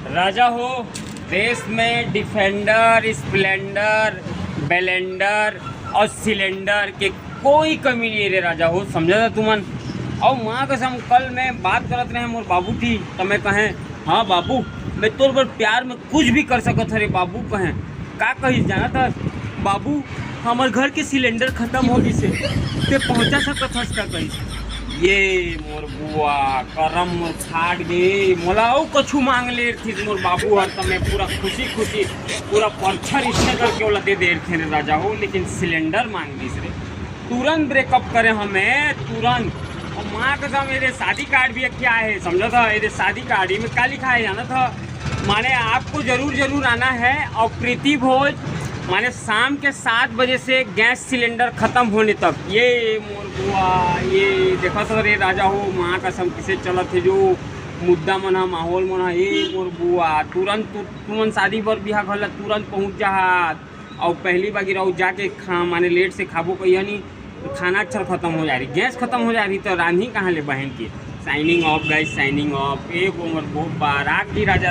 राजा हो देश में डिफेंडर, स्प्लेंडर, बेलेंडर और सिलेंडर के कोई कमी नहीं रे राजा हो, समझा था तुमन। और माँ कसम कल मैं बात करत रहे मोर बाबू थी तो मैं कहें हाँ बाबू मैं तोर पर प्यार में कुछ भी कर सकत रे बाबू। कहें का कही जाना था बाबू हमार घर के सिलेंडर खत्म हो गई से ते पहुँचा सकत हस का कही। ये मोर बुआ करम मोर फाट गई मोला और कछु मांग ले थी मोर बाबू हर तो मैं पूरा खुशी खुशी पूरा पर्छर इच्छा करके ओला दे दे थे रे राजा हो, लेकिन सिलेंडर मांग दीस रे। तुरंत ब्रेकअप करे हमें तुरंत। और माँ का मेरे शादी कार्ड भी क्या है समझा था, मेरे शादी कार्ड ही में क्या लिखा है जाना था माने आपको जरूर आना है और प्रीति भोज माने शाम के 7 बजे से गैस सिलेंडर ख़त्म होने तक। ये मोर बुआ ये देखा तो रे राजा हो माँ कसम किसे चलत है जो मुद्दा मना माहौल मना। ये मोर बुआ तुरंत तुमन शादी पर बिहा घर तुरंत पहुँच जा और पहली बार गिराओ जाके खा माने लेट से खाबो कहिया नहीं खाना अक्षर खत्म हो जा रही, गैस खत्म हो जा रही तो रांधी कहाँ ले बहन की। Signing off guys, signing off. एक उम्र बहुत बार आग की राजा।